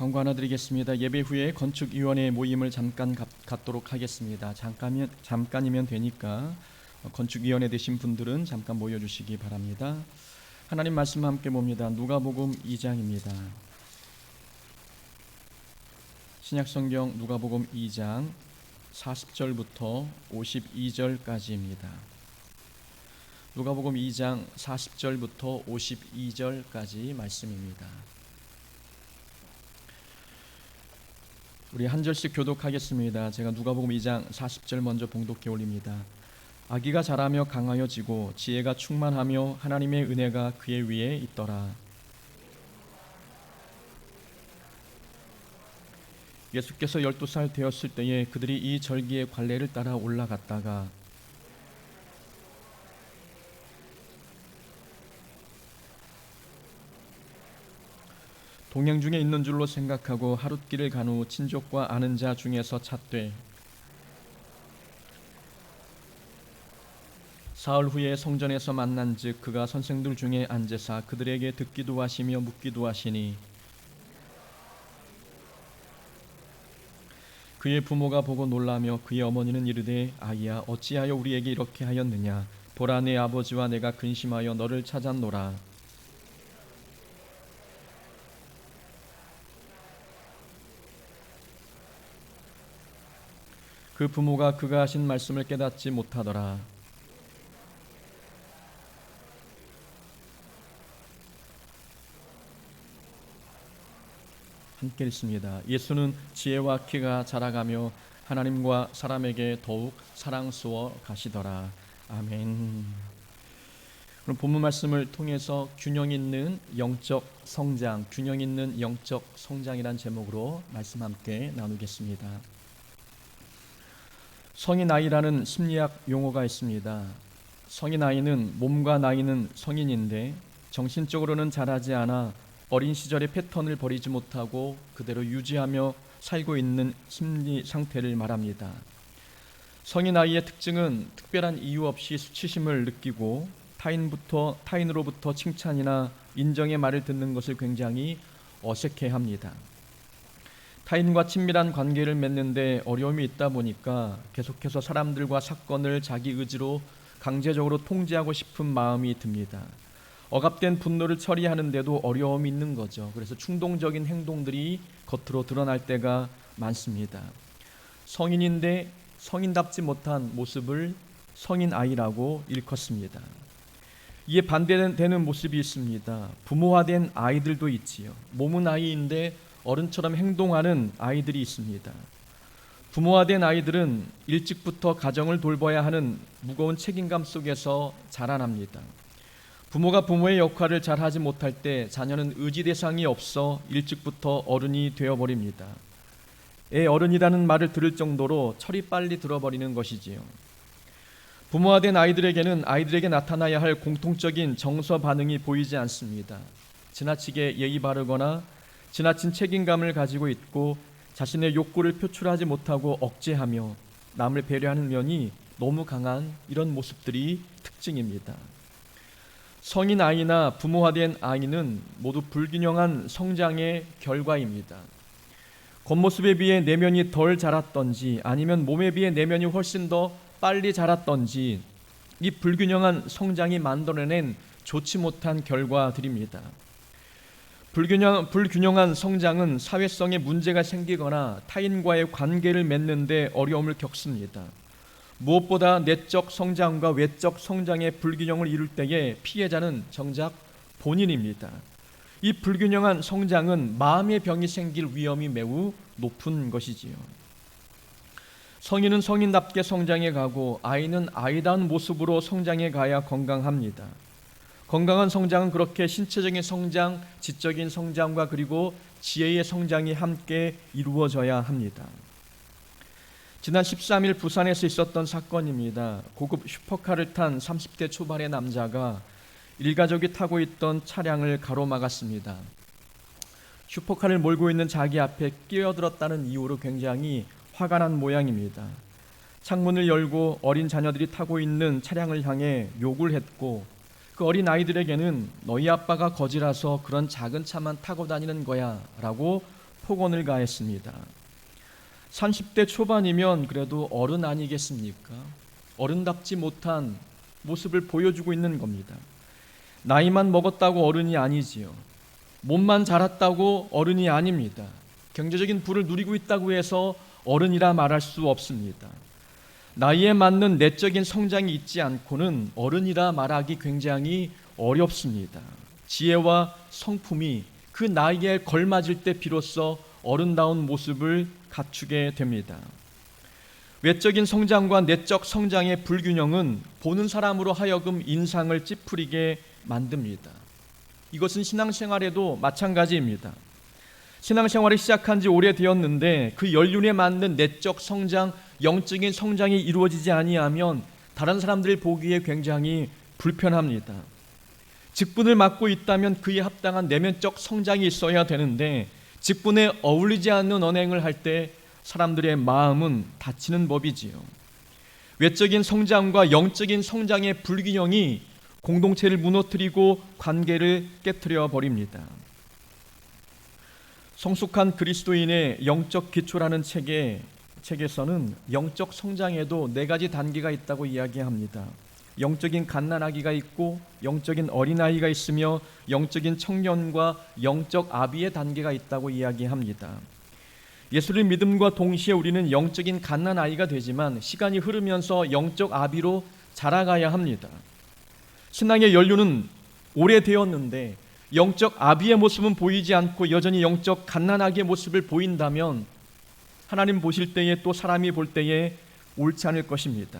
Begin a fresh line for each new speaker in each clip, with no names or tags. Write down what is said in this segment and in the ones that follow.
광고 하나 드리겠습니다. 예배 후에 건축위원회 모임을 잠깐 갖도록 하겠습니다. 잠깐이면 되니까 건축위원회 되신 분들은 잠깐 모여주시기 바랍니다. 하나님 말씀 함께 봅니다. 누가복음 2장입니다. 신약성경 누가복음 2장 40절부터 52절까지입니다. 누가복음 2장 40절부터 52절까지 말씀입니다. 우리 한 절씩 교독하겠습니다. 제가 누가복음 2장 40절 먼저 봉독해 올립니다. 아기가 자라며 강하여지고 지혜가 충만하며 하나님의 은혜가 그의 위에 있더라. 예수께서 12살 되었을 때에 그들이 이 절기의 관례를 따라 올라갔다가 동행 중에 있는 줄로 생각하고 하룻길을 간 후 친족과 아는 자 중에서 찾되 사흘 후에 성전에서 만난즉 그가 선생들 중에 앉으사 그들에게 듣기도 하시며 묻기도 하시니 그의 부모가 보고 놀라며 그의 어머니는 이르되 아이야 어찌하여 우리에게 이렇게 하였느냐 보라 내 아버지와 내가 근심하여 너를 찾았노라. 그 부모가 그가 하신 말씀을 깨닫지 못하더라. 함께 읽습니다. 예수는 지혜와 키가 자라가며 하나님과 사람에게 더욱 사랑스러워 가시더라. 아멘. 그럼 본문 말씀을 통해서 균형 있는 영적 성장, 균형 있는 영적 성장이란 제목으로 말씀 함께 나누겠습니다. 성인 나이라는 심리학 용어가 있습니다. 성인 나이는 몸과 나이는 성인인데 정신적으로는 자라지 않아 어린 시절의 패턴을 버리지 못하고 그대로 유지하며 살고 있는 심리 상태를 말합니다. 성인 나이의 특징은 특별한 이유 없이 수치심을 느끼고 타인으로부터 칭찬이나 인정의 말을 듣는 것을 굉장히 어색해합니다. 타인과 친밀한 관계를 맺는데 어려움이 있다 보니까 계속해서 사람들과 사건을 자기 의지로 강제적으로 통제하고 싶은 마음이 듭니다. 억압된 분노를 처리하는데도 어려움이 있는 거죠. 그래서 충동적인 행동들이 겉으로 드러날 때가 많습니다. 성인인데 성인답지 못한 모습을 성인 아이라고 일컫습니다. 이에 반대되는 모습이 있습니다. 부모화된 아이들도 있지요. 몸은 아이인데 어른처럼 행동하는 아이들이 있습니다. 부모화된 아이들은 일찍부터 가정을 돌봐야 하는 무거운 책임감 속에서 자라납니다. 부모가 부모의 역할을 잘하지 못할 때 자녀는 의지 대상이 없어 일찍부터 어른이 되어버립니다. 애 어른이라는 말을 들을 정도로 철이 빨리 들어버리는 것이지요. 부모화된 아이들에게는 아이들에게 나타나야 할 공통적인 정서 반응이 보이지 않습니다. 지나치게 예의 바르거나 지나친 책임감을 가지고 있고 자신의 욕구를 표출하지 못하고 억제하며 남을 배려하는 면이 너무 강한 이런 모습들이 특징입니다. 성인 아이나 부모화된 아이는 모두 불균형한 성장의 결과입니다. 겉모습에 비해 내면이 덜 자랐던지 아니면 몸에 비해 내면이 훨씬 더 빨리 자랐던지 이 불균형한 성장이 만들어낸 좋지 못한 결과들입니다. 불균형한 성장은 사회성에 문제가 생기거나 타인과의 관계를 맺는데 어려움을 겪습니다. 무엇보다 내적 성장과 외적 성장의 불균형을 이룰 때에 피해자는 정작 본인입니다. 이 불균형한 성장은 마음의 병이 생길 위험이 매우 높은 것이지요. 성인은 성인답게 성장해 가고 아이는 아이다운 모습으로 성장해 가야 건강합니다. 건강한 성장은 그렇게 신체적인 성장, 지적인 성장과 그리고 지혜의 성장이 함께 이루어져야 합니다. 지난 13일 부산에서 있었던 사건입니다. 고급 슈퍼카를 탄 30대 초반의 남자가 일가족이 타고 있던 차량을 가로막았습니다. 슈퍼카를 몰고 있는 자기 앞에 끼어들었다는 이유로 굉장히 화가 난 모양입니다. 창문을 열고 어린 자녀들이 타고 있는 차량을 향해 욕을 했고 그 어린 아이들에게는 너희 아빠가 거지라서 그런 작은 차만 타고 다니는 거야 라고 폭언을 가했습니다. 30대 초반이면 그래도 어른 아니겠습니까? 어른답지 못한 모습을 보여주고 있는 겁니다. 나이만 먹었다고 어른이 아니지요. 몸만 자랐다고 어른이 아닙니다. 경제적인 부를 누리고 있다고 해서 어른이라 말할 수 없습니다. 나이에 맞는 내적인 성장이 있지 않고는 어른이라 말하기 굉장히 어렵습니다. 지혜와 성품이 그 나이에 걸맞을 때 비로소 어른다운 모습을 갖추게 됩니다. 외적인 성장과 내적 성장의 불균형은 보는 사람으로 하여금 인상을 찌푸리게 만듭니다. 이것은 신앙생활에도 마찬가지입니다. 신앙생활을 시작한 지 오래되었는데 그 연륜에 맞는 내적 성장, 영적인 성장이 이루어지지 아니하면 다른 사람들이 보기에 굉장히 불편합니다. 직분을 맡고 있다면 그에 합당한 내면적 성장이 있어야 되는데 직분에 어울리지 않는 언행을 할 때 사람들의 마음은 다치는 법이지요. 외적인 성장과 영적인 성장의 불균형이 공동체를 무너뜨리고 관계를 깨트려 버립니다. 성숙한 그리스도인의 영적 기초라는 책에서는 영적 성장에도 4가지 단계가 있다고 이야기합니다. 영적인 갓난아기가 있고 영적인 어린아이가 있으며 영적인 청년과 영적 아비의 단계가 있다고 이야기합니다. 예수를 믿음과 동시에 우리는 영적인 갓난아이가 되지만 시간이 흐르면서 영적 아비로 자라가야 합니다. 신앙의 연륜은 오래되었는데 영적 아비의 모습은 보이지 않고 여전히 영적 갓난아기의 모습을 보인다면 하나님 보실 때에 또 사람이 볼 때에 옳지 않을 것입니다.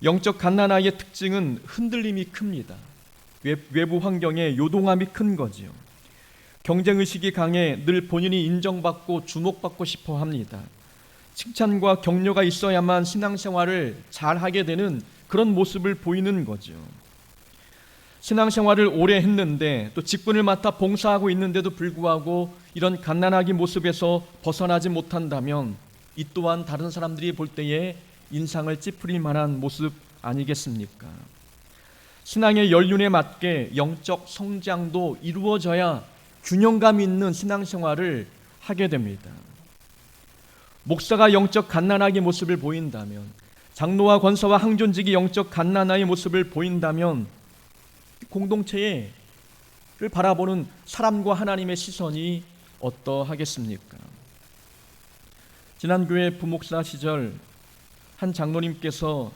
영적 갓난아이의 특징은 흔들림이 큽니다. 외부 환경에 요동함이 큰 거지요. 경쟁의식이 강해 늘 본인이 인정받고 주목받고 싶어 합니다. 칭찬과 격려가 있어야만 신앙생활을 잘하게 되는 그런 모습을 보이는 거죠. 신앙생활을 오래 했는데 또 직분을 맡아 봉사하고 있는데도 불구하고 이런 갓난아기 모습에서 벗어나지 못한다면 이 또한 다른 사람들이 볼 때에 인상을 찌푸릴 만한 모습 아니겠습니까? 신앙의 연륜에 맞게 영적 성장도 이루어져야 균형감 있는 신앙생활을 하게 됩니다. 목사가 영적 갓난아기 모습을 보인다면, 장로와 권사와 항존직이 영적 갓난아기 모습을 보인다면 공동체를 바라보는 사람과 하나님의 시선이 어떠하겠습니까? 지난 교회 부목사 시절 한 장로님께서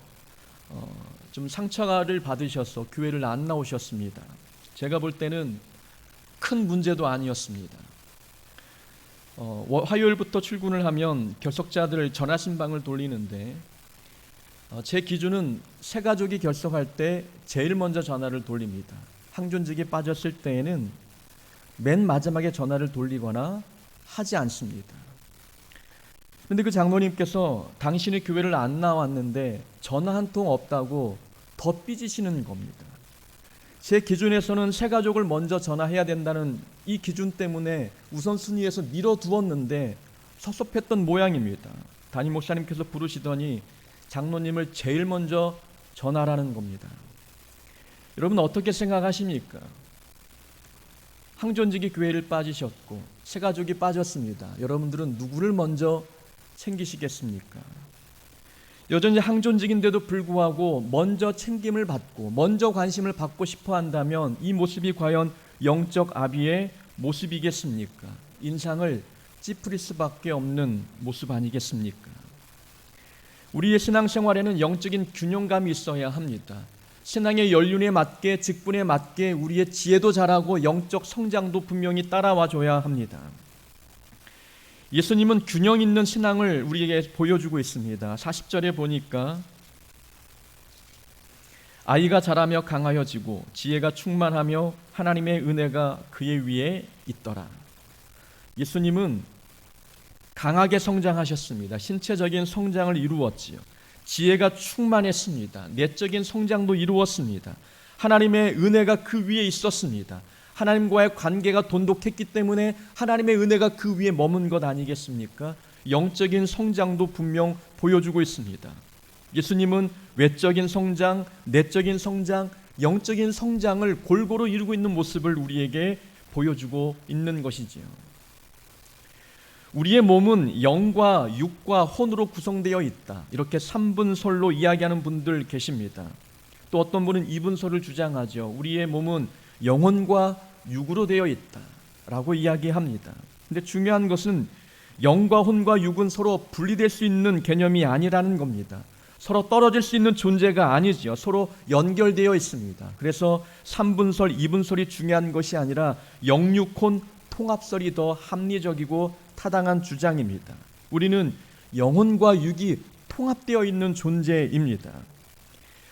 좀 상처를 받으셔서 교회를 안 나오셨습니다. 제가 볼 때는 큰 문제도 아니었습니다. 화요일부터 출근을 하면 결석자들 전화신방을 돌리는데 제 기준은 새 가족이 결석할 때 제일 먼저 전화를 돌립니다. 항존직이 빠졌을 때에는 맨 마지막에 전화를 돌리거나 하지 않습니다. 그런데 그 장로님께서 당신이 교회를 안 나왔는데 전화 한 통 없다고 더 삐지시는 겁니다. 제 기준에서는 새 가족을 먼저 전화해야 된다는 이 기준 때문에 우선순위에서 밀어두었는데 섭섭했던 모양입니다. 담임 목사님께서 부르시더니 장로님을 제일 먼저 전화라는 겁니다. 여러분 어떻게 생각하십니까? 항존직이 교회를 빠지셨고 새 가족이 빠졌습니다. 여러분들은 누구를 먼저 챙기시겠습니까? 여전히 항존직인데도 불구하고 먼저 챙김을 받고 먼저 관심을 받고 싶어 한다면 이 모습이 과연 영적 아비의 모습이겠습니까? 인상을 찌푸릴 수밖에 없는 모습 아니겠습니까? 우리의 신앙생활에는 영적인 균형감이 있어야 합니다. 신앙의 연륜에 맞게 직분에 맞게 우리의 지혜도 자라고 영적 성장도 분명히 따라와줘야 합니다. 예수님은 균형 있는 신앙을 우리에게 보여주고 있습니다. 40절에 보니까 아이가 자라며 강하여지고 지혜가 충만하며 하나님의 은혜가 그의 위에 있더라. 예수님은 강하게 성장하셨습니다. 신체적인 성장을 이루었지요. 지혜가 충만했습니다. 내적인 성장도 이루었습니다. 하나님의 은혜가 그 위에 있었습니다. 하나님과의 관계가 돈독했기 때문에 하나님의 은혜가 그 위에 머문 것 아니겠습니까? 영적인 성장도 분명 보여주고 있습니다. 예수님은 외적인 성장, 내적인 성장, 영적인 성장을 골고루 이루고 있는 모습을 우리에게 보여주고 있는 것이지요. 우리의 몸은 영과 육과 혼으로 구성되어 있다. 이렇게 3분설로 이야기하는 분들 계십니다. 또 어떤 분은 2분설을 주장하죠. 우리의 몸은 영혼과 육으로 되어 있다 라고 이야기합니다. 근데 중요한 것은 영과 혼과 육은 서로 분리될 수 있는 개념이 아니라는 겁니다. 서로 떨어질 수 있는 존재가 아니지요. 서로 연결되어 있습니다. 그래서 3분설, 2분설이 중요한 것이 아니라 영육혼 통합설이 더 합리적이고 타당한 주장입니다. 우리는 영혼과 육이 통합되어 있는 존재입니다.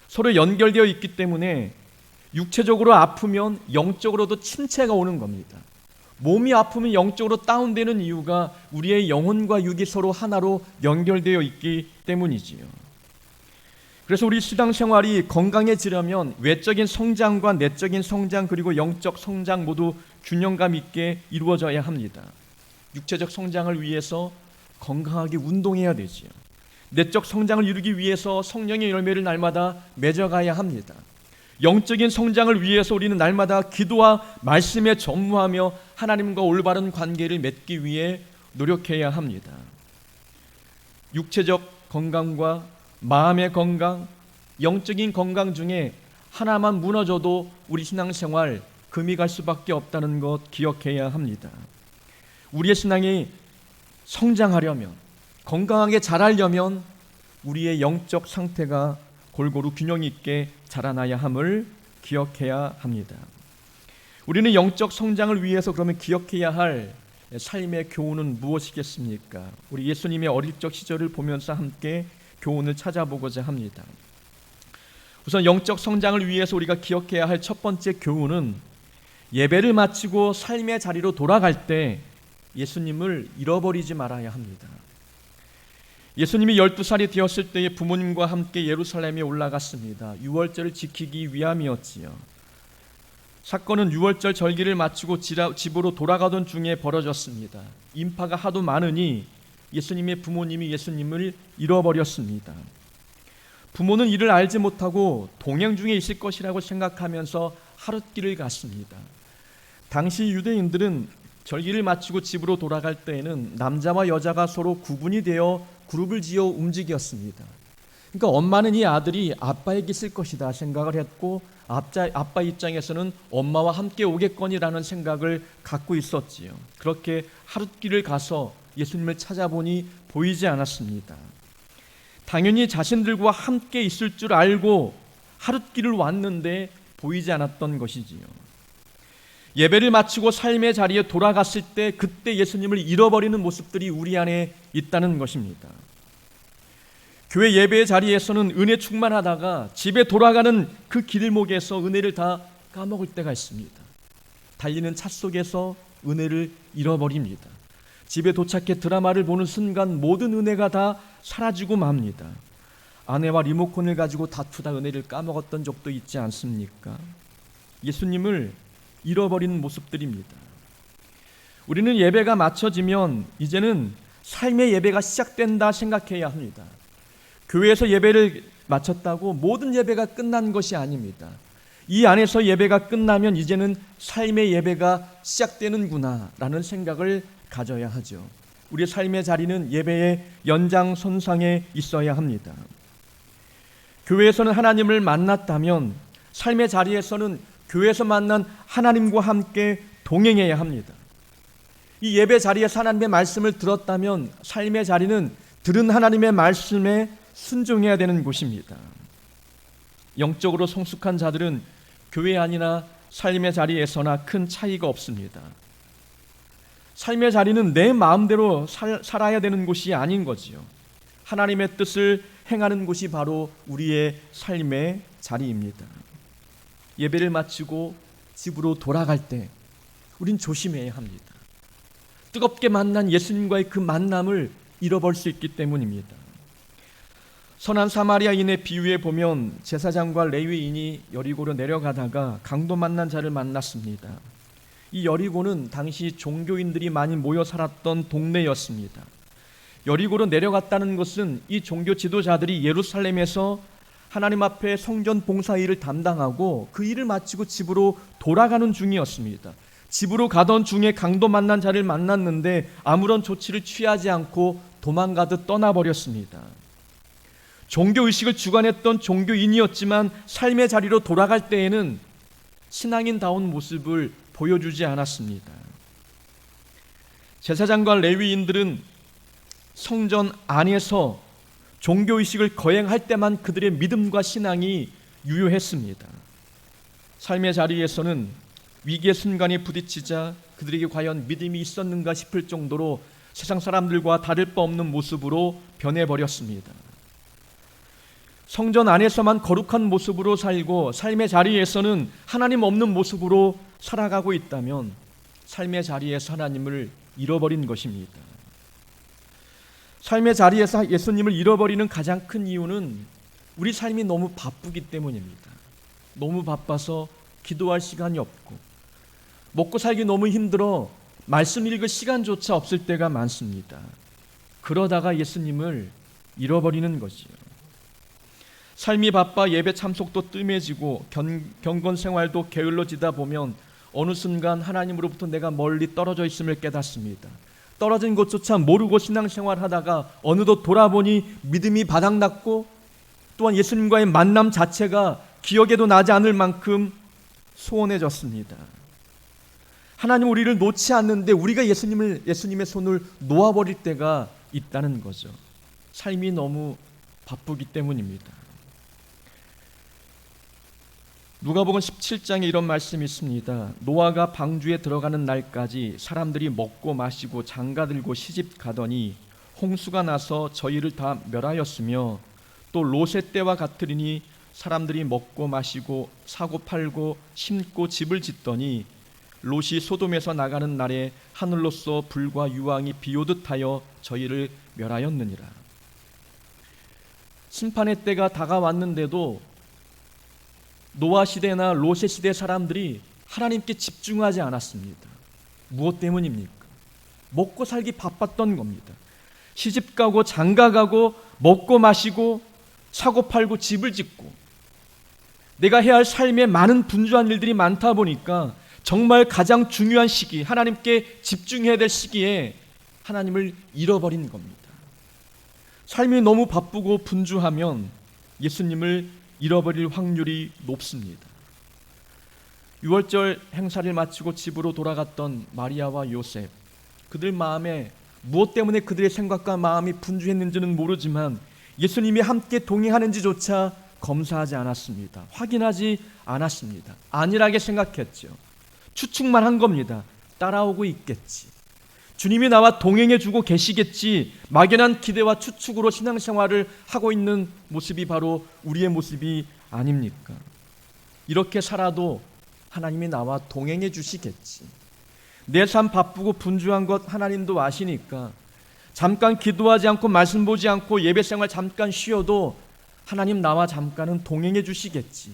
서로 연결되어 있기 때문에 육체적으로 아프면 영적으로도 침체가 오는 겁니다. 몸이 아프면 영적으로 다운되는 이유가 우리의 영혼과 육이 서로 하나로 연결되어 있기 때문이지요. 그래서 우리 신앙생활이 건강해지려면 외적인 성장과 내적인 성장 그리고 영적 성장 모두 균형감 있게 이루어져야 합니다. 육체적 성장을 위해서 건강하게 운동해야 되지요. 내적 성장을 이루기 위해서 성령의 열매를 날마다 맺어가야 합니다. 영적인 성장을 위해서 우리는 날마다 기도와 말씀에 전무하며 하나님과 올바른 관계를 맺기 위해 노력해야 합니다. 육체적 건강과 마음의 건강, 영적인 건강 중에 하나만 무너져도 우리 신앙생활 금이 갈 수밖에 없다는 것 기억해야 합니다. 우리의 신앙이 성장하려면, 건강하게 자라려면 우리의 영적 상태가 골고루 균형 있게 자라나야 함을 기억해야 합니다. 우리는 영적 성장을 위해서 그러면 기억해야 할 삶의 교훈은 무엇이겠습니까? 우리 예수님의 어릴 적 시절을 보면서 함께 교훈을 찾아보고자 합니다. 우선 영적 성장을 위해서 우리가 기억해야 할 첫 번째 교훈은 예배를 마치고 삶의 자리로 돌아갈 때 예수님을 잃어버리지 말아야 합니다. 예수님이 12살이 되었을 때에 부모님과 함께 예루살렘에 올라갔습니다. 유월절을 지키기 위함이었지요. 사건은 유월절 절기를 마치고 집으로 돌아가던 중에 벌어졌습니다. 인파가 하도 많으니 예수님의 부모님이 예수님을 잃어버렸습니다. 부모는 이를 알지 못하고 동행 중에 있을 것이라고 생각하면서 하룻길을 갔습니다. 당시 유대인들은 절기를 마치고 집으로 돌아갈 때에는 남자와 여자가 서로 구분이 되어 그룹을 지어 움직였습니다. 그러니까 엄마는 이 아들이 아빠에게 있을 것이다 생각을 했고 아빠 입장에서는 엄마와 함께 오겠거니라는 생각을 갖고 있었지요. 그렇게 하룻길을 가서 예수님을 찾아보니 보이지 않았습니다. 당연히 자신들과 함께 있을 줄 알고 하룻길을 왔는데 보이지 않았던 것이지요. 예배를 마치고 삶의 자리에 돌아갔을 때 그때 예수님을 잃어버리는 모습들이 우리 안에 있다는 것입니다. 교회 예배의 자리에서는 은혜 충만하다가 집에 돌아가는 그 길목에서 은혜를 다 까먹을 때가 있습니다. 달리는 차 속에서 은혜를 잃어버립니다. 집에 도착해 드라마를 보는 순간 모든 은혜가 다 사라지고 맙니다. 아내와 리모컨을 가지고 다투다 은혜를 까먹었던 적도 있지 않습니까? 예수님을 잃어버리는 모습들입니다. 우리는 예배가 마쳐지면 이제는 삶의 예배가 시작된다 생각해야 합니다. 교회에서 예배를 마쳤다고 모든 예배가 끝난 것이 아닙니다. 이 안에서 예배가 끝나면 이제는 삶의 예배가 시작되는구나 라는 생각을 가져야 하죠. 우리의 삶의 자리는 예배의 연장선상에 있어야 합니다. 교회에서는 하나님을 만났다면 삶의 자리에서는 교회에서 만난 하나님과 함께 동행해야 합니다. 이 예배 자리에서 하나님의 말씀을 들었다면 삶의 자리는 들은 하나님의 말씀에 순종해야 되는 곳입니다. 영적으로 성숙한 자들은 교회 안이나 삶의 자리에서나 큰 차이가 없습니다. 삶의 자리는 내 마음대로 살아야 되는 곳이 아닌 거지요. 하나님의 뜻을 행하는 곳이 바로 우리의 삶의 자리입니다. 예배를 마치고 집으로 돌아갈 때 우린 조심해야 합니다. 뜨겁게 만난 예수님과의 그 만남을 잃어버릴 수 있기 때문입니다. 선한 사마리아인의 비유에 보면 제사장과 레위인이 여리고로 내려가다가 강도 만난 자를 만났습니다. 이 여리고는 당시 종교인들이 많이 모여 살았던 동네였습니다. 여리고로 내려갔다는 것은 이 종교 지도자들이 예루살렘에서 하나님 앞에 성전 봉사 일을 담당하고 그 일을 마치고 집으로 돌아가는 중이었습니다. 집으로 가던 중에 강도 만난 자를 만났는데 아무런 조치를 취하지 않고 도망가듯 떠나버렸습니다. 종교의식을 주관했던 종교인이었지만 삶의 자리로 돌아갈 때에는 신앙인다운 모습을 보여주지 않았습니다. 제사장과 레위인들은 성전 안에서 종교의식을 거행할 때만 그들의 믿음과 신앙이 유효했습니다. 삶의 자리에서는 위기의 순간에 부딪히자 그들에게 과연 믿음이 있었는가 싶을 정도로 세상 사람들과 다를 바 없는 모습으로 변해버렸습니다. 성전 안에서만 거룩한 모습으로 살고 삶의 자리에서는 하나님 없는 모습으로 살아가고 있다면 삶의 자리에서 하나님을 잃어버린 것입니다. 삶의 자리에서 예수님을 잃어버리는 가장 큰 이유는 우리 삶이 너무 바쁘기 때문입니다. 너무 바빠서 기도할 시간이 없고 먹고 살기 너무 힘들어 말씀 읽을 시간조차 없을 때가 많습니다. 그러다가 예수님을 잃어버리는 것이요. 삶이 바빠 예배 참석도 뜸해지고 경건 생활도 게을러지다 보면 어느 순간 하나님으로부터 내가 멀리 떨어져 있음을 깨닫습니다. 떨어진 것조차 모르고 신앙생활하다가 어느덧 돌아보니 믿음이 바닥났고 또한 예수님과의 만남 자체가 기억에도 나지 않을 만큼 소원해졌습니다. 하나님 우리를 놓지 않는데 우리가 예수님의 손을 놓아버릴 때가 있다는 거죠. 삶이 너무 바쁘기 때문입니다. 누가복음 17장에 이런 말씀이 있습니다. 노아가 방주에 들어가는 날까지 사람들이 먹고 마시고 장가들고 시집 가더니 홍수가 나서 저희를 다 멸하였으며 또 롯의 때와 같으리니 사람들이 먹고 마시고 사고 팔고 심고 집을 짓더니 롯이 소돔에서 나가는 날에 하늘로서 불과 유황이 비오듯 하여 저희를 멸하였느니라. 심판의 때가 다가왔는데도 노아 시대나 롯의 시대 사람들이 하나님께 집중하지 않았습니다. 무엇 때문입니까? 먹고 살기 바빴던 겁니다. 시집 가고 장가 가고 먹고 마시고 사고 팔고 집을 짓고 내가 해야 할 삶에 많은 분주한 일들이 많다 보니까 정말 가장 중요한 시기, 하나님께 집중해야 될 시기에 하나님을 잃어버린 겁니다. 삶이 너무 바쁘고 분주하면 예수님을 잃어버릴 확률이 높습니다. 유월절 행사를 마치고 집으로 돌아갔던 마리아와 요셉, 그들 마음에 무엇 때문에 그들의 생각과 마음이 분주했는지는 모르지만 예수님이 함께 동행하는지조차 검사하지 않았습니다. 확인하지 않았습니다. 안일하게 생각했죠. 추측만 한 겁니다. 따라오고 있겠지. 주님이 나와 동행해주고 계시겠지. 막연한 기대와 추측으로 신앙생활을 하고 있는 모습이 바로 우리의 모습이 아닙니까? 이렇게 살아도 하나님이 나와 동행해 주시겠지. 내 삶 바쁘고 분주한 것 하나님도 아시니까 잠깐 기도하지 않고 말씀 보지 않고 예배생활 잠깐 쉬어도 하나님 나와 잠깐은 동행해 주시겠지.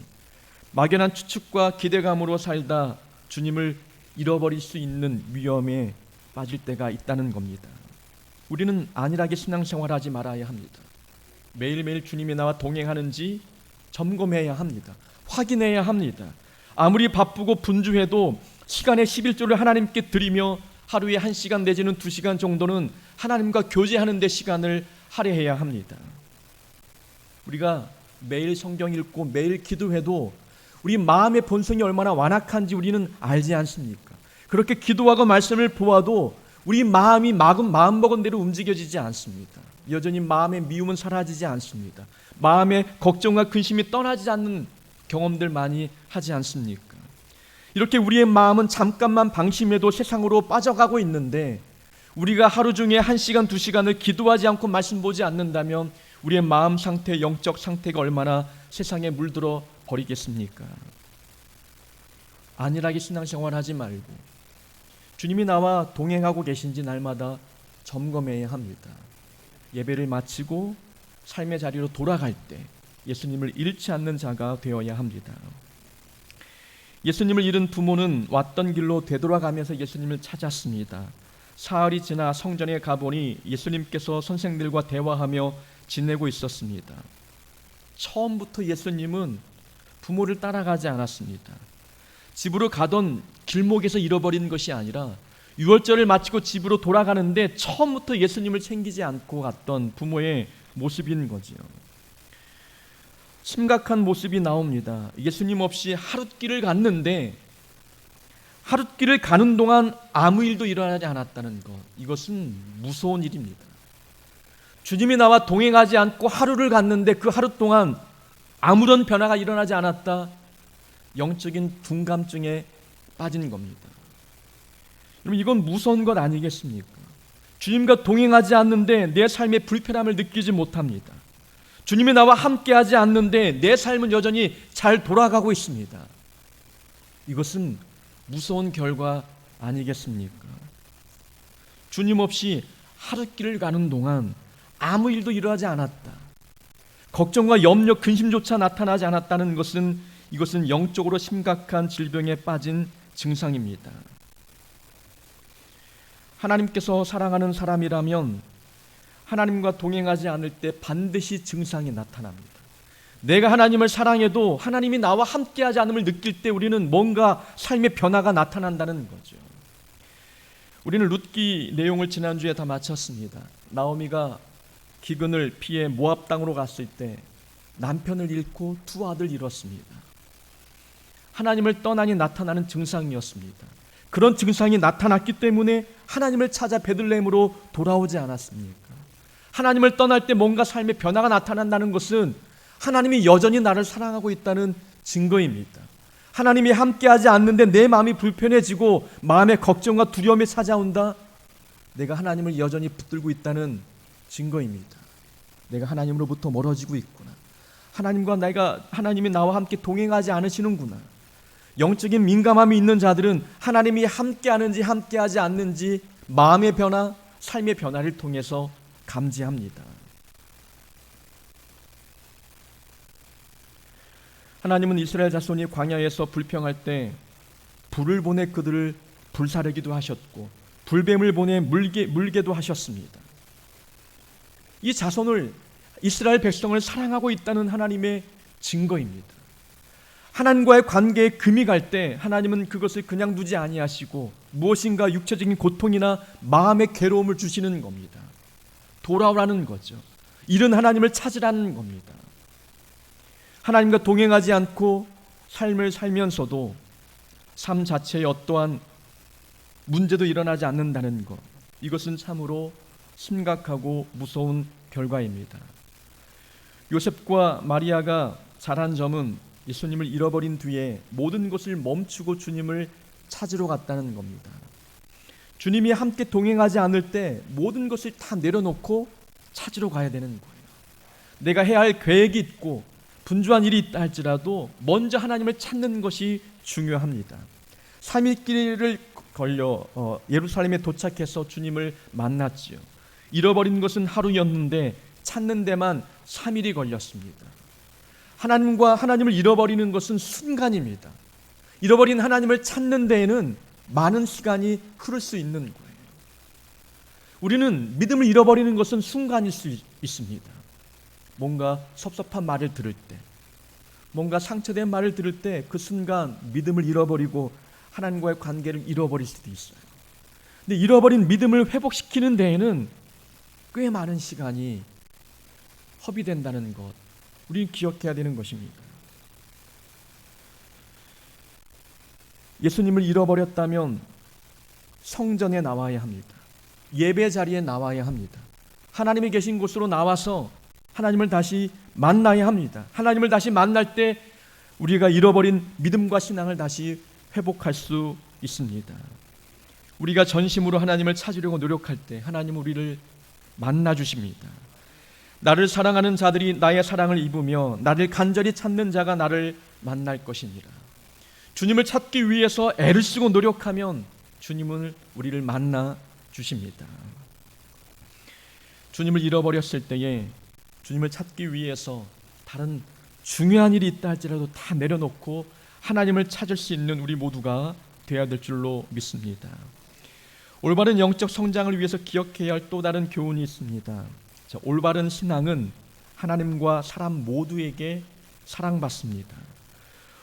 막연한 추측과 기대감으로 살다 주님을 잃어버릴 수 있는 위험에 빠질 때가 있다는 겁니다. 우리는 안일하게 신앙생활하지 말아야 합니다. 매일매일 주님이 나와 동행하는지 점검해야 합니다. 확인해야 합니다. 아무리 바쁘고 분주해도 시간의 11조를 하나님께 드리며 하루에 1시간 내지는 2시간 정도는 하나님과 교제하는 데 시간을 할애해야 합니다. 우리가 매일 성경 읽고 매일 기도해도 우리 마음의 본성이 얼마나 완악한지 우리는 알지 않습니까? 그렇게 기도하고 말씀을 보아도 우리 마음이 마음먹은 대로 움직여지지 않습니다. 여전히 마음의 미움은 사라지지 않습니다. 마음의 걱정과 근심이 떠나지 않는 경험들 많이 하지 않습니까? 이렇게 우리의 마음은 잠깐만 방심해도 세상으로 빠져가고 있는데 우리가 하루 중에 1시간, 2시간을 기도하지 않고 말씀 보지 않는다면 우리의 마음 상태, 영적 상태가 얼마나 세상에 물들어 버리겠습니까? 안일하게 신앙생활하지 말고 주님이 나와 동행하고 계신지 날마다 점검해야 합니다. 예배를 마치고 삶의 자리로 돌아갈 때 예수님을 잃지 않는 자가 되어야 합니다. 예수님을 잃은 부모는 왔던 길로 되돌아가면서 예수님을 찾았습니다. 사흘이 지나 성전에 가보니 예수님께서 선생들과 대화하며 지내고 있었습니다. 처음부터 예수님은 부모를 따라가지 않았습니다. 집으로 가던 길목에서 잃어버린 것이 아니라 유월절을 마치고 집으로 돌아가는데 처음부터 예수님을 챙기지 않고 갔던 부모의 모습인 거지요. 심각한 모습이 나옵니다. 예수님 없이 하룻길을 갔는데 하룻길을 가는 동안 아무 일도 일어나지 않았다는 것, 이것은 무서운 일입니다. 주님이 나와 동행하지 않고 하루를 갔는데 그 하루 동안 아무런 변화가 일어나지 않았다. 영적인 둔감증에 빠진 겁니다. 여러분, 이건 무서운 것 아니겠습니까? 주님과 동행하지 않는데 내 삶에 불편함을 느끼지 못합니다. 주님이 나와 함께하지 않는데 내 삶은 여전히 잘 돌아가고 있습니다. 이것은 무서운 결과 아니겠습니까? 주님 없이 하룻길을 가는 동안 아무 일도 일어나지 않았다. 걱정과 염려, 근심조차 나타나지 않았다는 것은 이것은 영적으로 심각한 질병에 빠진 증상입니다. 하나님께서 사랑하는 사람이라면 하나님과 동행하지 않을 때 반드시 증상이 나타납니다. 내가 하나님을 사랑해도 하나님이 나와 함께하지 않음을 느낄 때 우리는 뭔가 삶의 변화가 나타난다는 거죠. 우리는 룻기 내용을 지난주에 다 마쳤습니다. 나오미가 기근을 피해 모압 땅으로 갔을 때 남편을 잃고 두 아들 잃었습니다. 하나님을 떠나니 나타나는 증상이었습니다. 그런 증상이 나타났기 때문에 하나님을 찾아 베들레헴으로 돌아오지 않았습니까? 하나님을 떠날 때 뭔가 삶의 변화가 나타난다는 것은 하나님이 여전히 나를 사랑하고 있다는 증거입니다. 하나님이 함께하지 않는데 내 마음이 불편해지고 마음에 걱정과 두려움이 찾아온다. 내가 하나님을 여전히 붙들고 있다는 증거입니다. 내가 하나님으로부터 멀어지고 있구나. 하나님이 나와 함께 동행하지 않으시는구나. 영적인 민감함이 있는 자들은 하나님이 함께하는지 함께하지 않는지 마음의 변화, 삶의 변화를 통해서 감지합니다. 하나님은 이스라엘 자손이 광야에서 불평할 때 불을 보내 그들을 불사르기도 하셨고 불뱀을 보내 물게도 하셨습니다. 이 자손을, 이스라엘 백성을 사랑하고 있다는 하나님의 증거입니다. 하나님과의 관계에 금이 갈 때 하나님은 그것을 그냥 두지 아니하시고 무엇인가 육체적인 고통이나 마음의 괴로움을 주시는 겁니다. 돌아오라는 거죠. 잃은 하나님을 찾으라는 겁니다. 하나님과 동행하지 않고 삶을 살면서도 삶 자체에 어떠한 문제도 일어나지 않는다는 것, 이것은 참으로 심각하고 무서운 결과입니다. 요셉과 마리아가 잘한 점은 예수님을 잃어버린 뒤에 모든 것을 멈추고 주님을 찾으러 갔다는 겁니다. 주님이 함께 동행하지 않을 때 모든 것을 다 내려놓고 찾으러 가야 되는 거예요. 내가 해야 할 계획이 있고 분주한 일이 있다 할지라도 먼저 하나님을 찾는 것이 중요합니다. 3일길을 걸려 예루살렘에 도착해서 주님을 만났지요. 잃어버린 것은 하루였는데 찾는 데만 3일이 걸렸습니다. 하나님을 잃어버리는 것은 순간입니다. 잃어버린 하나님을 찾는 데에는 많은 시간이 흐를 수 있는 거예요. 우리는 믿음을 잃어버리는 것은 순간일 수 있습니다. 뭔가 섭섭한 말을 들을 때, 뭔가 상처된 말을 들을 때 그 순간 믿음을 잃어버리고 하나님과의 관계를 잃어버릴 수도 있어요. 근데 잃어버린 믿음을 회복시키는 데에는 꽤 많은 시간이 허비된다는 것, 우리는 기억해야 되는 것입니다. 예수님을 잃어버렸다면 성전에 나와야 합니다. 예배 자리에 나와야 합니다. 하나님이 계신 곳으로 나와서 하나님을 다시 만나야 합니다. 하나님을 다시 만날 때 우리가 잃어버린 믿음과 신앙을 다시 회복할 수 있습니다. 우리가 전심으로 하나님을 찾으려고 노력할 때 하나님은 우리를 만나 주십니다. 나를 사랑하는 자들이 나의 사랑을 입으며 나를 간절히 찾는 자가 나를 만날 것이니라. 주님을 찾기 위해서 애를 쓰고 노력하면 주님은 우리를 만나 주십니다. 주님을 잃어버렸을 때에 주님을 찾기 위해서 다른 중요한 일이 있다 할지라도 다 내려놓고 하나님을 찾을 수 있는 우리 모두가 되어야 될 줄로 믿습니다. 올바른 영적 성장을 위해서 기억해야 할 또 다른 교훈이 있습니다. 올바른 신앙은 하나님과 사람 모두에게 사랑받습니다.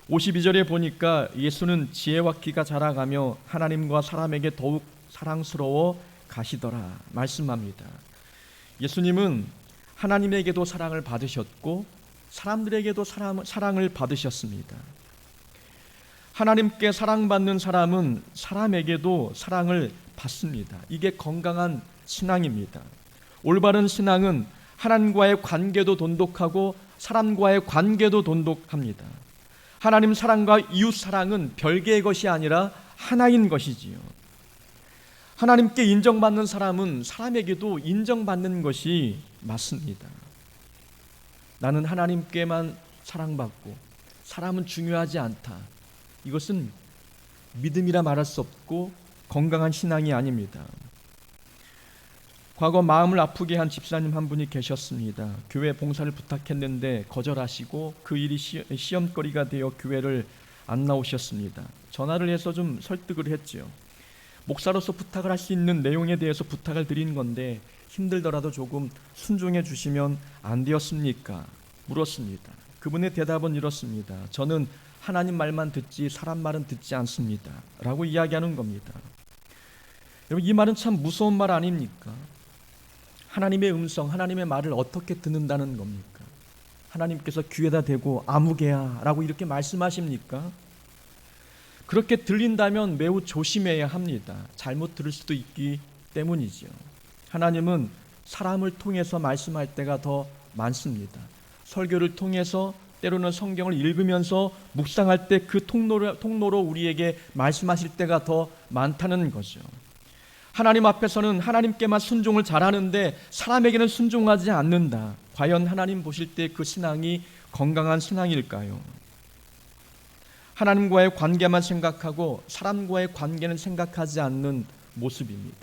52절에 보니까 예수는 지혜와 키가 자라가며 하나님과 사람에게 더욱 사랑스러워 가시더라 말씀합니다. 예수님은 하나님에게도 사랑을 받으셨고 사람들에게도 사랑을 받으셨습니다. 하나님께 사랑받는 사람은 사람에게도 사랑을 받습니다. 이게 건강한 신앙입니다. 올바른 신앙은 하나님과의 관계도 돈독하고 사람과의 관계도 돈독합니다. 하나님 사랑과 이웃 사랑은 별개의 것이 아니라 하나인 것이지요. 하나님께 인정받는 사람은 사람에게도 인정받는 것이 맞습니다. 나는 하나님께만 사랑받고 사람은 중요하지 않다. 이것은 믿음이라 말할 수 없고 건강한 신앙이 아닙니다. 과거 마음을 아프게 한 집사님 한 분이 계셨습니다. 교회 봉사를 부탁했는데 거절하시고 그 일이 시험거리가 되어 교회를 안 나오셨습니다. 전화를 해서 좀 설득을 했지요. 목사로서 부탁을 할 수 있는 내용에 대해서 부탁을 드린 건데 힘들더라도 조금 순종해 주시면 안 되었습니까? 물었습니다. 그분의 대답은 이렇습니다. 저는 하나님 말만 듣지 사람 말은 듣지 않습니다. 라고 이야기하는 겁니다. 여러분, 이 말은 참 무서운 말 아닙니까? 하나님의 음성, 하나님의 말을 어떻게 듣는다는 겁니까? 하나님께서 귀에다 대고 아무개야 라고 이렇게 말씀하십니까? 그렇게 들린다면 매우 조심해야 합니다. 잘못 들을 수도 있기 때문이죠. 하나님은 사람을 통해서 말씀할 때가 더 많습니다. 설교를 통해서 때로는 성경을 읽으면서 묵상할 때 그 통로로 우리에게 말씀하실 때가 더 많다는 거죠. 하나님 앞에서는 하나님께만 순종을 잘하는데 사람에게는 순종하지 않는다. 과연 하나님 보실 때 그 신앙이 건강한 신앙일까요? 하나님과의 관계만 생각하고 사람과의 관계는 생각하지 않는 모습입니다.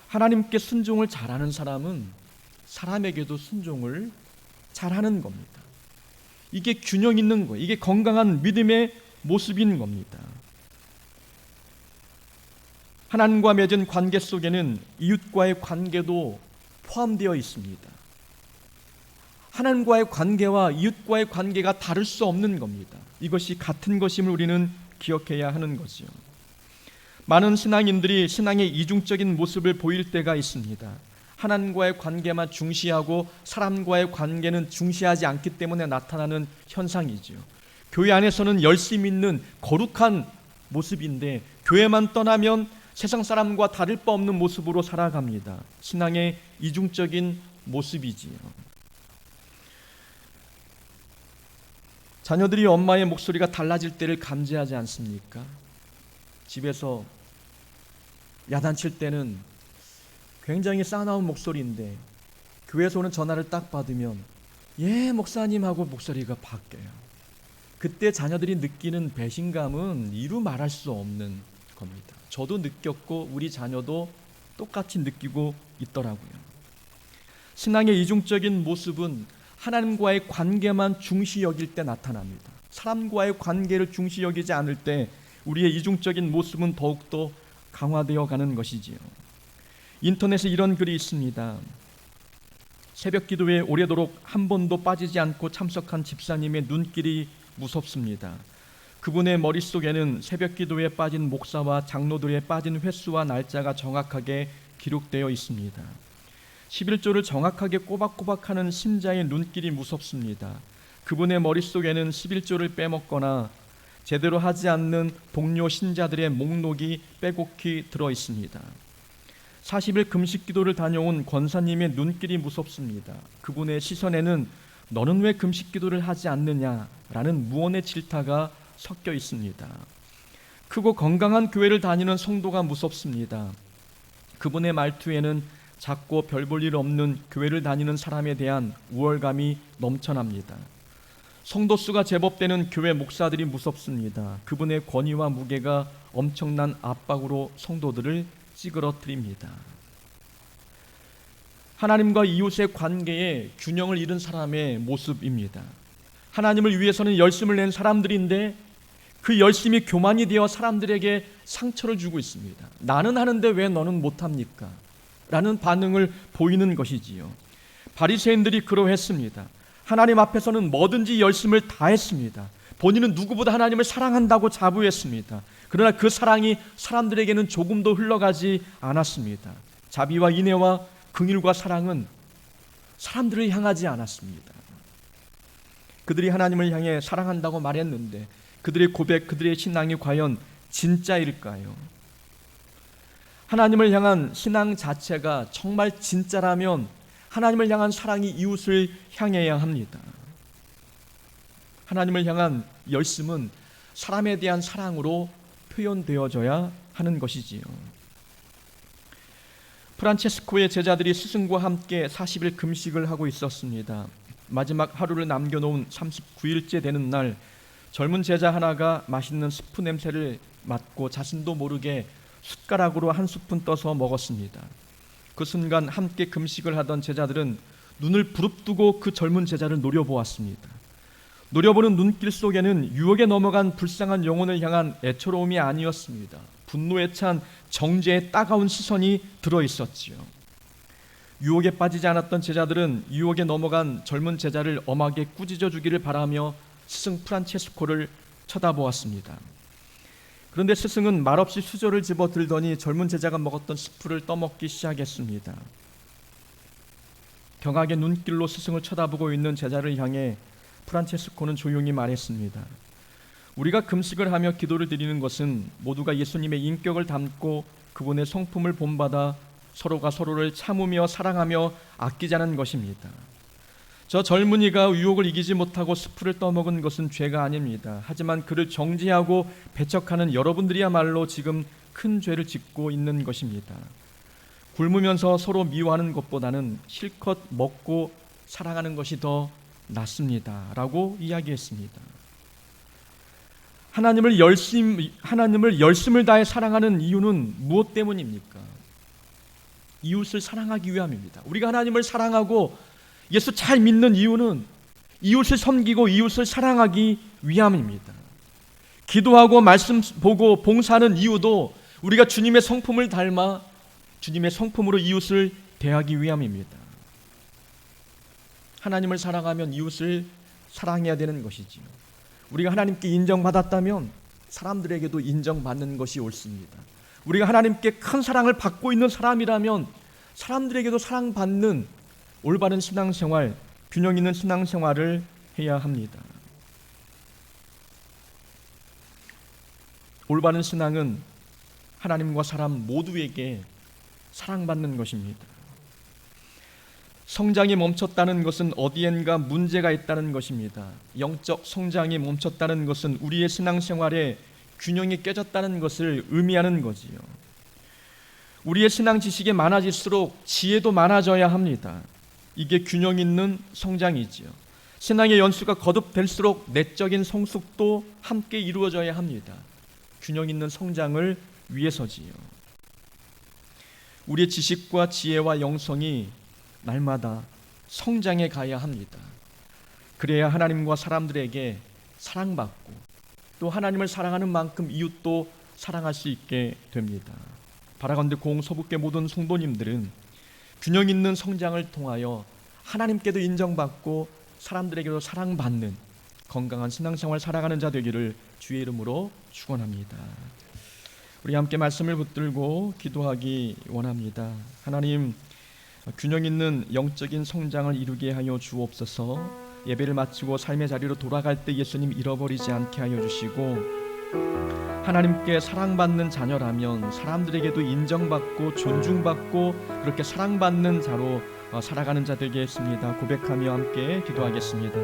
하나님께 순종을 잘하는 사람은 사람에게도 순종을 잘하는 겁니다. 이게 균형 있는 거예요. 이게 건강한 믿음의 모습인 겁니다. 하나님과 맺은 관계 속에는 이웃과의 관계도 포함되어 있습니다. 하나님과의 관계와 이웃과의 관계가 다를 수 없는 겁니다. 이것이 같은 것임을 우리는 기억해야 하는 거죠. 많은 신앙인들이 신앙의 이중적인 모습을 보일 때가 있습니다. 하나님과의 관계만 중시하고 사람과의 관계는 중시하지 않기 때문에 나타나는 현상이죠. 교회 안에서는 열심히 있는 거룩한 모습인데 교회만 떠나면 세상 사람과 다를 바 없는 모습으로 살아갑니다. 신앙의 이중적인 모습이지요. 자녀들이 엄마의 목소리가 달라질 때를 감지하지 않습니까? 집에서 야단칠 때는 굉장히 싸나운 목소리인데 교회에서 오는 전화를 딱 받으면 예 목사님 하고 목소리가 바뀌어요. 그때 자녀들이 느끼는 배신감은 이루 말할 수 없는 겁니다. 저도 느꼈고 우리 자녀도 똑같이 느끼고 있더라고요. 신앙의 이중적인 모습은 하나님과의 관계만 중시 여길 때 나타납니다. 사람과의 관계를 중시 여기지 않을 때 우리의 이중적인 모습은 더욱더 강화되어 가는 것이지요. 인터넷에 이런 글이 있습니다. 새벽 기도에 오래도록 한 번도 빠지지 않고 참석한 집사님의 눈길이 무섭습니다. 그분의 머릿속에는 새벽 기도에 빠진 목사와 장로들의 빠진 횟수와 날짜가 정확하게 기록되어 있습니다. 11조를 정확하게 꼬박꼬박하는 신자의 눈길이 무섭습니다. 그분의 머릿속에는 11조를 빼먹거나 제대로 하지 않는 동료 신자들의 목록이 빼곡히 들어 있습니다. 40일 금식 기도를 다녀온 권사님의 눈길이 무섭습니다. 그분의 시선에는 너는 왜 금식 기도를 하지 않느냐라는 무언의 질타가 섞여 있습니다. 크고 건강한 교회를 다니는 성도가 무섭습니다. 그분의 말투에는 작고 별 볼 일 없는 교회를 다니는 사람에 대한 우월감이 넘쳐납니다. 성도 수가 제법 되는 교회 목사들이 무섭습니다. 그분의 권위와 무게가 엄청난 압박으로 성도들을 찌그러뜨립니다. 하나님과 이웃의 관계에 균형을 잃은 사람의 모습입니다. 하나님을 위해서는 열심을 낸 사람들인데 그 열심이 교만이 되어 사람들에게 상처를 주고 있습니다. 나는 하는데 왜 너는 못합니까? 라는 반응을 보이는 것이지요. 바리새인들이 그러했습니다. 하나님 앞에서는 뭐든지 열심을 다했습니다. 본인은 누구보다 하나님을 사랑한다고 자부했습니다. 그러나 그 사랑이 사람들에게는 조금도 흘러가지 않았습니다. 자비와 인애와 긍휼과 사랑은 사람들을 향하지 않았습니다. 그들이 하나님을 향해 사랑한다고 말했는데 그들의 고백, 그들의 신앙이 과연 진짜일까요? 하나님을 향한 신앙 자체가 정말 진짜라면 하나님을 향한 사랑이 이웃을 향해야 합니다. 하나님을 향한 열심은 사람에 대한 사랑으로 표현되어져야 하는 것이지요. 프란체스코의 제자들이 스승과 함께 40일 금식을 하고 있었습니다. 마지막 하루를 남겨놓은 39일째 되는 날, 젊은 제자 하나가 맛있는 스프 냄새를 맡고 자신도 모르게 숟가락으로 한 스푼 떠서 먹었습니다. 그 순간 함께 금식을 하던 제자들은 눈을 부릅뜨고 그 젊은 제자를 노려보았습니다. 노려보는 눈길 속에는 유혹에 넘어간 불쌍한 영혼을 향한 애처로움이 아니었습니다. 분노에 찬 정죄의 따가운 시선이 들어있었지요. 유혹에 빠지지 않았던 제자들은 유혹에 넘어간 젊은 제자를 엄하게 꾸짖어 주기를 바라며 스승 프란체스코를 쳐다보았습니다. 그런데 스승은 말없이 수저를 집어 들더니 젊은 제자가 먹었던 스프를 떠먹기 시작했습니다. 경악의 눈길로 스승을 쳐다보고 있는 제자를 향해 프란체스코는 조용히 말했습니다. 우리가 금식을 하며 기도를 드리는 것은 모두가 예수님의 인격을 담고 그분의 성품을 본받아 서로가 서로를 참으며 사랑하며 아끼자는 것입니다. 저 젊은이가 유혹을 이기지 못하고 스프를 떠먹은 것은 죄가 아닙니다. 하지만 그를 정죄하고 배척하는 여러분들이야말로 지금 큰 죄를 짓고 있는 것입니다. 굶으면서 서로 미워하는 것보다는 실컷 먹고 사랑하는 것이 더 낫습니다. 라고 이야기했습니다. 하나님을 열심을 다해 사랑하는 이유는 무엇 때문입니까? 이웃을 사랑하기 위함입니다. 우리가 하나님을 사랑하고 예수 잘 믿는 이유는 이웃을 섬기고 이웃을 사랑하기 위함입니다. 기도하고 말씀 보고 봉사하는 이유도 우리가 주님의 성품을 닮아 주님의 성품으로 이웃을 대하기 위함입니다. 하나님을 사랑하면 이웃을 사랑해야 되는 것이지요. 우리가 하나님께 인정받았다면 사람들에게도 인정받는 것이 옳습니다. 우리가 하나님께 큰 사랑을 받고 있는 사람이라면 사람들에게도 사랑받는 올바른 신앙생활, 균형 있는 신앙생활을 해야 합니다. 올바른 신앙은 하나님과 사람 모두에게 사랑받는 것입니다. 성장이 멈췄다는 것은 어디엔가 문제가 있다는 것입니다. 영적 성장이 멈췄다는 것은 우리의 신앙생활에 균형이 깨졌다는 것을 의미하는 거지요. 우리의 신앙 지식이 많아질수록 지혜도 많아져야 합니다. 이게 균형 있는 성장이지요. 신앙의 연수가 거듭될수록 내적인 성숙도 함께 이루어져야 합니다. 균형 있는 성장을 위해서지요. 우리의 지식과 지혜와 영성이 날마다 성장해 가야 합니다. 그래야 하나님과 사람들에게 사랑받고 또 하나님을 사랑하는 만큼 이웃도 사랑할 수 있게 됩니다. 바라건대 공서북계 모든 성도님들은 균형 있는 성장을 통하여 하나님께도 인정받고 사람들에게도 사랑받는 건강한 신앙생활 살아가는 자 되기를 주의 이름으로 축원합니다. 우리 함께 말씀을 붙들고 기도하기 원합니다. 하나님, 균형 있는 영적인 성장을 이루게 하여 주옵소서. 예배를 마치고 삶의 자리로 돌아갈 때 예수님 잃어버리지 않게 하여 주시고, 하나님께 사랑받는 자녀라면 사람들에게도 인정받고 존중받고 그렇게 사랑받는 자로 살아가는 자 되겠습니다. 고백하며 함께 기도하겠습니다.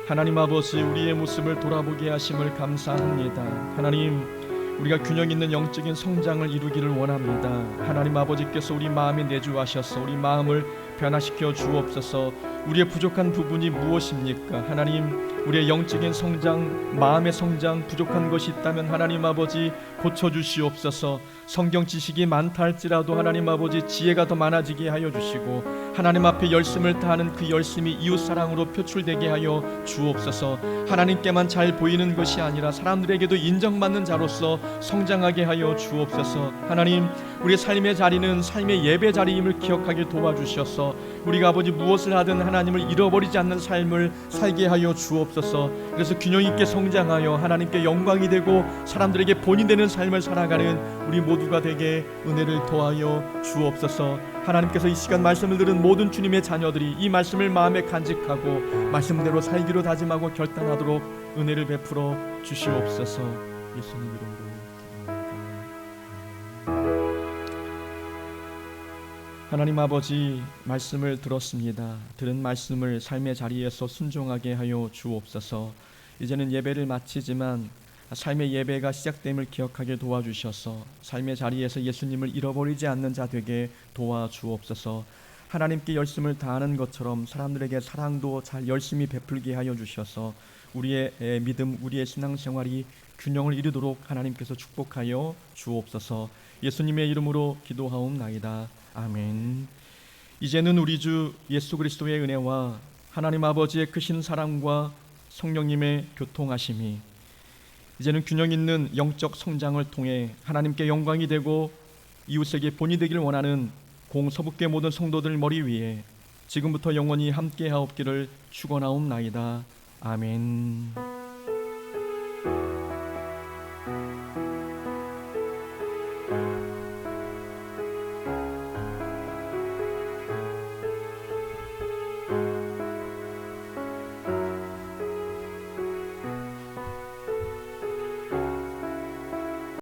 하나님 아버지, 우리의 모습을 돌아보게 하심을 감사합니다. 하나님, 우리가 균형 있는 영적인 성장을 이루기를 원합니다. 하나님 아버지께서 우리 마음에 내주하셔서 우리 마음을 변화시켜 주옵소서. 우리의 부족한 부분이 무엇입니까? 하나님, 우리의 영적인 성장, 마음의 성장 부족한 것이 있다면 하나님 아버지 고쳐주시옵소서. 성경 지식이 많다 할지라도 하나님 아버지 지혜가 더 많아지게 하여 주시고, 하나님 앞에 열심을 다하는 그 열심이 이웃사랑으로 표출되게 하여 주옵소서. 하나님께만 잘 보이는 것이 아니라 사람들에게도 인정받는 자로서 성장하게 하여 주옵소서. 하나님, 우리의 삶의 자리는 삶의 예배 자리임을 기억하게 도와주셔서 우리가 아버지 무엇을 하든 하나님 하나님을 잃어버리지 않는 삶을 살게 하여 주옵소서. 그래서 균형 있게 성장하여 하나님께 영광이 되고 사람들에게 본이 되는 삶을 살아가는 우리 모두가 되게 은혜를 더하여 주옵소서. 하나님께서 이 시간 말씀을 들은 모든 주님의 자녀들이 이 말씀을 마음에 간직하고 말씀대로 살기로 다짐하고 결단하도록 은혜를 베풀어 주시옵소서. 예수님 이름으로 하나님 아버지, 말씀을 들었습니다. 들은 말씀을 삶의 자리에서 순종하게 하여 주옵소서. 이제는 예배를 마치지만 삶의 예배가 시작됨을 기억하게 도와주셔서 삶의 자리에서 예수님을 잃어버리지 않는 자 되게 도와주옵소서. 하나님께 열심을 다하는 것처럼 사람들에게 사랑도 잘 열심히 베풀게 하여 주셔서 우리의 믿음, 우리의 신앙생활이 균형을 이루도록 하나님께서 축복하여 주옵소서. 예수님의 이름으로 기도하옵나이다. 아멘. 이제는 우리 주 예수 그리스도의 은혜와 하나님 아버지의 크신 사랑과 성령님의 교통하심이 이제는 균형 있는 영적 성장을 통해 하나님께 영광이 되고 이웃에게 본이 되길 원하는 공서북계 모든 성도들 머리 위에 지금부터 영원히 함께 하옵기를 축원하옵나이다. 아멘.